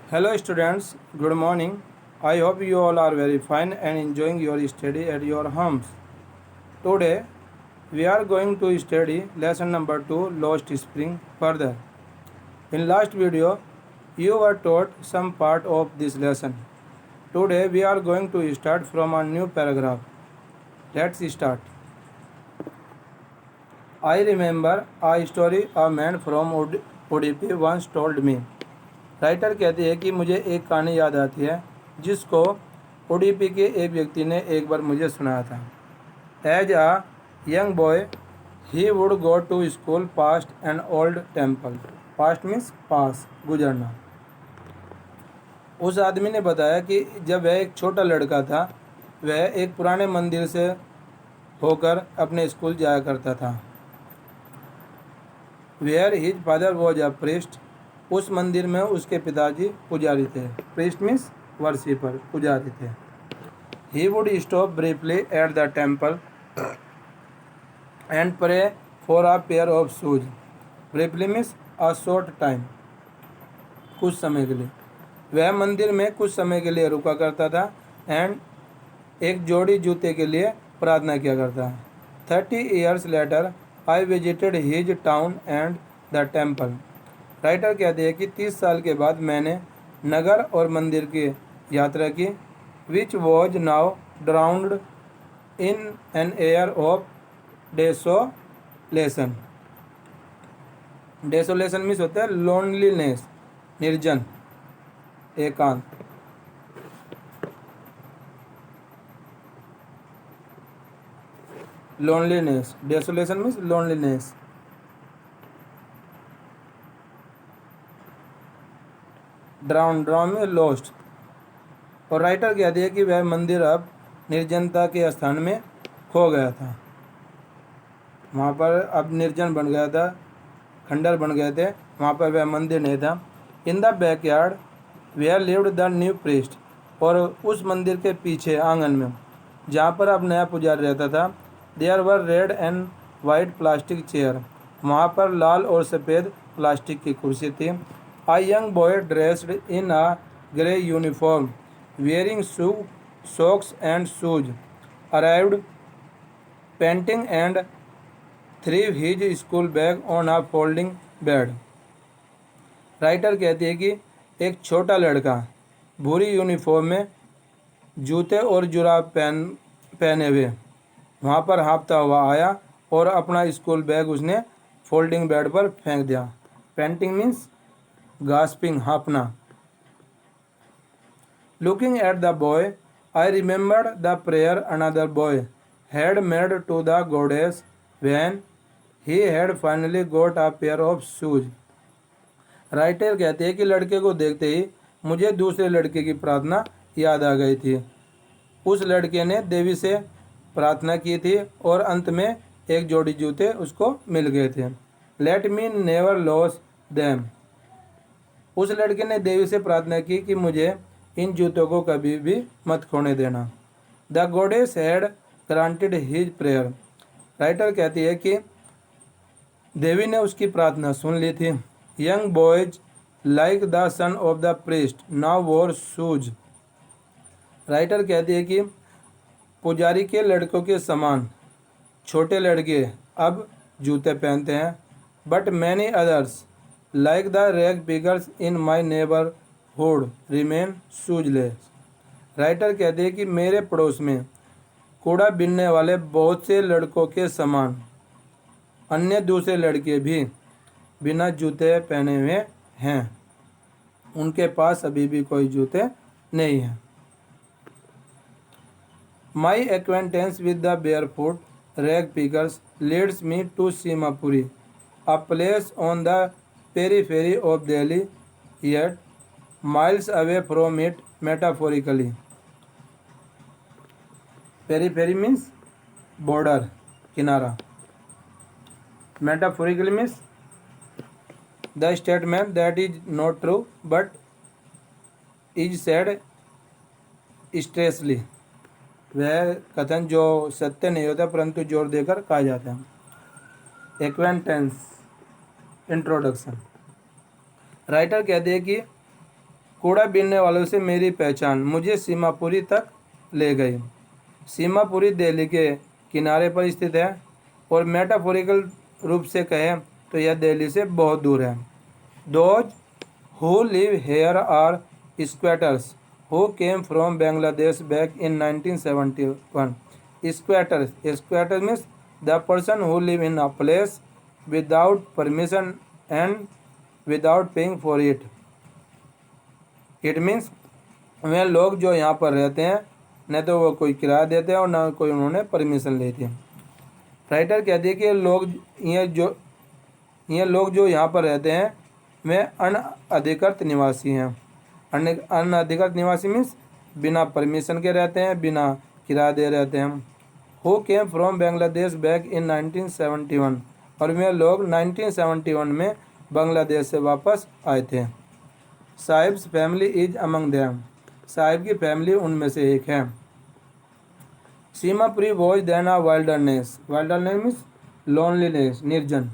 Hello students, good morning. I hope you all are very fine and enjoying your study at your homes. Today we are going to study lesson number 2 Lost Spring further. In last video you were taught some part of this lesson. Today we are going to start from a new paragraph. Let's start. I remember a story a man from Udupi once told me. Writer कहती है कि मुझे एक कहानी याद आती है जिसको उडुपी के एक व्यक्ति ने एक बार मुझे सुनाया था। As a young boy he would go to school past an old temple. Past means pass, गुजरना। उस आदमी ने बताया कि जब वह एक छोटा लड़का था वह एक पुराने मंदिर से होकर अपने स्कूल जाया करता था। Where his father was a priest. उस मंदिर में उसके पिताजी पुजारी थे। प्रीस्ट मीन्स वर्शिपर, पुजारी थे। He would stop briefly at the temple and pray for a pair of shoes. Briefly means a short time, कुछ समय के लिए। वह मंदिर में कुछ समय के लिए रुका करता था एंड एक जोड़ी जूते के लिए प्रार्थना किया करता। 30 years later I visited his town and the temple. Writer कहते हैं कि 30 साल के बाद मैंने नगर और मंदिर की यात्रा की। Which was now drowned in an air of desolation. Desolation means होता है लोनलीनेस, निर्जन, एकांत। Loneliness, desolation means loneliness. Drown में लॉस्ट। और राइटर कहती है कि वह मंदिर अब निर्जनता के स्थान में खो गया था। वहाँ पर अब निर्जन बन गया था, खंडर बन गए थे, वहाँ पर वह मंदिर नहीं था। In the backyard where lived the new priest. और उस मंदिर के पीछे आंगन में जहाँ पर अब नया पुजारी रहता था, there were red and white plastic chair. वहाँ पर लाल और सफ़ेद प्लास्टिक की कुर्सी थी। A young boy dressed in a grey uniform, wearing socks and shoes, arrived panting and threw his school bag on a folding bed. Writer कहती है कि एक छोटा लड़का भूरी यूनिफॉर्म में जूते और जुराब पहने हुए वहाँ पर हाँफता हुआ आया और अपना स्कूल बैग उसने फोल्डिंग बेड पर फेंक दिया। Painting means gasping, हाँफना। Looking at the boy, I remembered the prayer another boy had made to the goddess when he had finally got a pair of shoes. Writer कहते हैं कि लड़के को देखते ही मुझे दूसरे लड़के की प्रार्थना याद आ गई थी। उस लड़के ने देवी से प्रार्थना की थी और अंत में एक जोड़ी जूते उसको मिल गए थे। Let me never lose them. उस लड़के ने देवी से प्रार्थना की कि मुझे इन जूतों को कभी भी मत खोने देना। The goddess had granted his prayer. Writer कहती है कि देवी ने उसकी प्रार्थना सुन ली थी। Young boys like the son of the priest now वोर शूज। राइटर कहती है कि पुजारी के लड़कों के समान छोटे लड़के अब जूते पहनते हैं। But many others like the rag pickers in my neighbourhood remain shoeless. Writer कहते हैं कि मेरे पड़ोस में कूड़ा बीनने वाले बहुत से लड़कों के समान अन्य दूसरे लड़के भी बिना जूते पहने हुए हैं। उनके पास अभी भी कोई जूते नहीं हैं। My acquaintance with the barefoot rag pickers leads me to Seemapuri, a place on the periphery of Delhi, yet miles away from it metaphorically. Periphery means border, kinara. Metaphorically means the statement that is not true but is said stressly. वह कथन जो सत्य नहीं होता परंतु जोर देकर कहा जाता है। Acquaintance, introduction. राइटर कहते हैं कि कूड़ा बीनने वालों से मेरी पहचान मुझे सीमापुरी तक ले गई। सीमापुरी दिल्ली के किनारे पर स्थित है और मेटाफोरिकल रूप से कहें तो यह दिल्ली से बहुत दूर है। Those who live here are squatters who came from Bangladesh back in 1971। Squatter means the person who live in a place without permission and without paying for it. It means वे लोग जो यहाँ पर रहते हैं न तो वो कोई किराया देते हैं और न कोई उन्होंने परमिशन लेती है। राइटर कहती है कि ये लोग जो यहाँ पर रहते हैं वे अनअधिकृत निवासी हैं। अनअधिकृत निवासी मीन्स बिना परमिशन के रहते हैं, बिना किराया दे रहते हैं। Who came from Bangladesh back in 1971 और वे लोग 1971 में बांग्लादेश से वापस आए थे। Saheb's family is among them. Saheb की फैमिली उनमें से एक है। Seemapuri was then a wilderness. Wilderness means loneliness, निर्जन।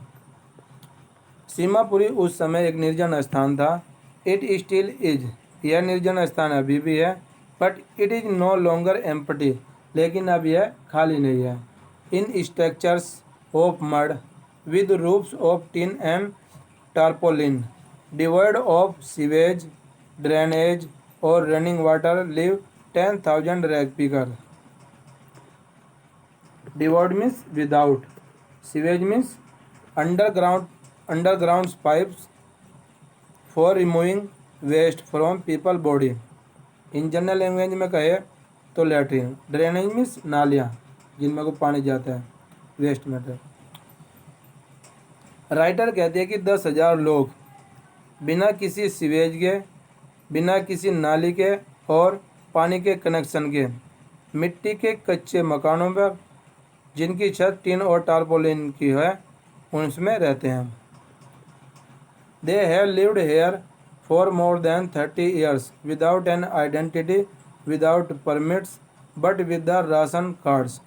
सीमापुरी उस समय एक निर्जन स्थान था। It still is. यह निर्जन स्थान अभी भी है। But it is no longer empty. लेकिन अब यह खाली नहीं है। In structures of mud with roofs of tin and tarpaulin devoid of sewage, drainage और running water live 10,000 rag picker. Devoid means without, sewage means underground pipes for removing waste from people body. In general language में कहे तो latrine. Drainage means नालियाँ जिनमें को पानी जाता है, वेस्ट मैटर। राइटर कहते हैं कि 10,000 लोग बिना किसी सीवेज के, बिना किसी नाली के और पानी के कनेक्शन के मिट्टी के कच्चे मकानों पर जिनकी छत टिन और टारपोलिन की है उनमें रहते हैं। They have lived here for more than 30 years without an identity, without permits but with the ration cards.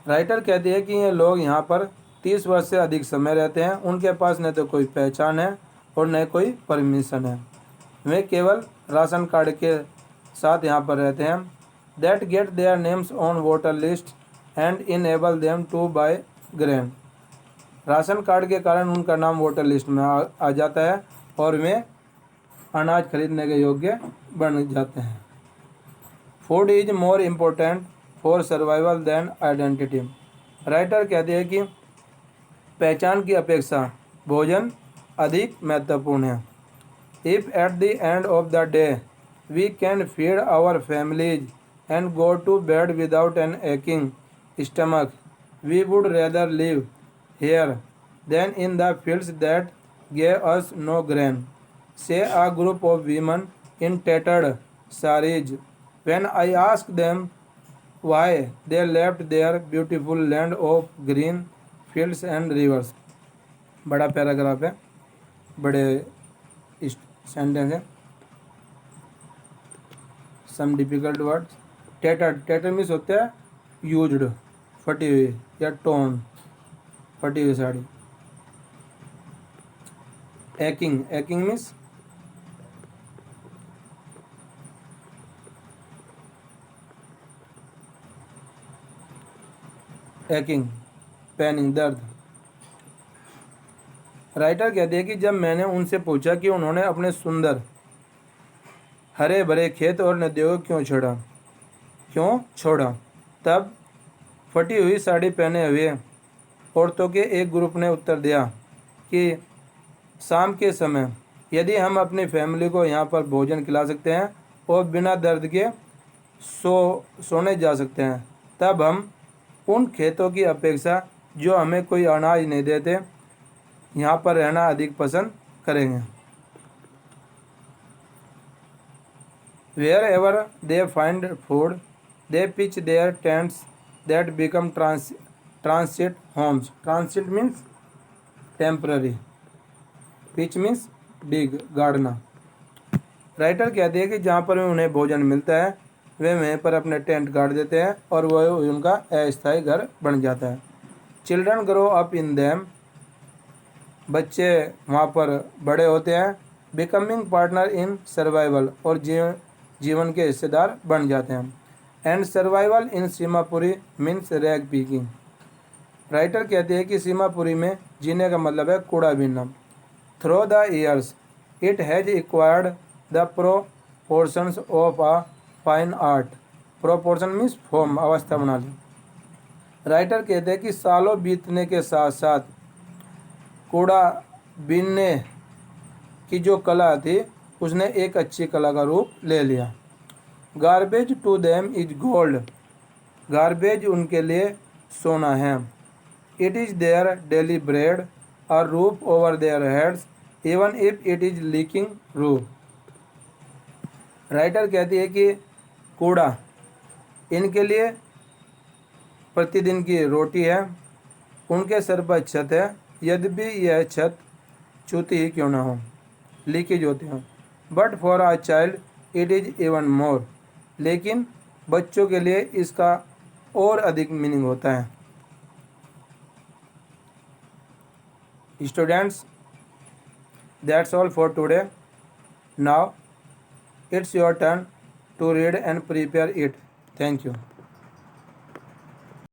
Writer कहती है कि ये लोग यहाँ पर 30 वर्ष से अधिक समय रहते हैं। उनके पास न तो कोई पहचान है और न कोई परमिशन है। वे केवल राशन कार्ड के साथ यहाँ पर रहते हैं। That get their names on voter list and enable them to buy grain. Ration card के कारण उनका नाम वोटर लिस्ट में आ जाता है और वे अनाज खरीदने के योग्य बन जाते हैं। Food is more important for survival than identity. Writer कहते हैं कि पहचान की अपेक्षा भोजन अधिक महत्वपूर्ण है। If at the end of the day we can feed our families and go to bed without an aching stomach, we would rather live here than in the fields that gave us no grain, say a group of women in tattered saris when I asked them why they left their beautiful land of green fields and rivers। बड़ा paragraph है, बड़े sentence है। Some difficult words. Tattered means होता है used, फटी हुई या torn, फटी हुई साड़ी। एकिंग मीन्स पेनिंग, दर्द। राइटर कहते हैं कि जब मैंने उनसे पूछा कि उन्होंने अपने सुंदर हरे भरे खेत और नदियों को क्यों छोड़ा, तब फटी हुई साड़ी पहने हुए औरतों के एक ग्रुप ने उत्तर दिया कि शाम के समय यदि हम अपनी फैमिली को यहाँ पर भोजन खिला सकते हैं और बिना दर्द के सोने जा सकते हैं, तब हम उन खेतों की अपेक्षा जो हमें कोई अनाज नहीं देते यहाँ पर रहना अधिक पसंद करेंगे। Wherever they find food, they pitch their tents that become transit homes. Transit means temporary. Pitch means dig, गाड़ना। राइटर कहते हैं कि जहाँ पर उन्हें भोजन मिलता है वे वहीं पर अपने टेंट गाड़ देते हैं और वह उनका अस्थायी घर बन जाता है। Children grow up in them बच्चे वहाँ पर बड़े होते हैं। बिकमिंग पार्टनर इन सर्वाइवल, और जीवन के हिस्सेदार बन जाते हैं। And survival in Seemapuri means rag picking. Writer कहते हैं कि सीमापुरी में जीने का मतलब है कूड़ा बीनना। Through the years it has acquired the proportions of a fine art. Proportion means form, अवस्था बना ली। राइटर कहते हैं कि सालों बीतने के साथ साथ कूड़ा बीनने की जो कला थी उसने एक अच्छी कला का रूप ले लिया। Garbage to them is gold. Garbage उनके लिए सोना है। It is their daily bread, a roof over their heads, even if it is leaking roof. Writer कहती है कि कूड़ा इनके लिए प्रतिदिन की रोटी है, उनके सर पर छत है, यद्यपि यह छत चूती ही क्यों ना हो, लीकेज होती हो। But for a child it is even more. लेकिन बच्चों के लिए इसका और अधिक मीनिंग होता है। Students, that's all for today. Now it's your turn to read and prepare it. Thank you.